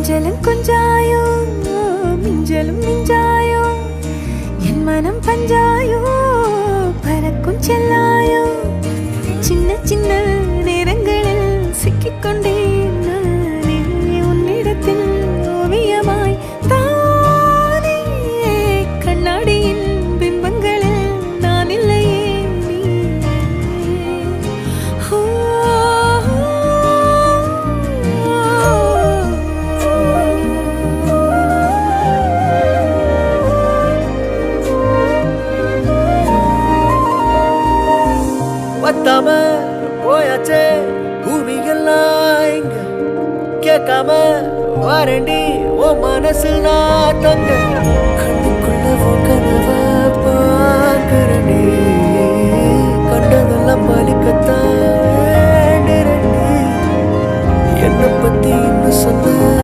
கொஞ்சலும் கொஞ்சாயோ மிஞ்சலும் மிஞ்சாயோ என் மனம் பஞ்சாயோ பறக்கும் செல்லாயோ சின்ன சின்ன நேரங்களில் சிக்கிக்கொண்டேன் நானே உன்னிடத்தில் ஓவியமாய் தானே கண்ணாடியின் பிம்பங்களில் நான் இல்லையே பத்தாம போயாச்சே பூமிகள்லாம் இங்க கேட்காம வாரண்டி ஓ மனசில் நான் தங்க கண்ணுக்குள்ள உன் கனவ பார்க்கறேன்டி கண்டதெல்லாம் பலிக்கத்தான் வேண்டிரண்டி என்னை பத்தி இன்னும் சொல்ல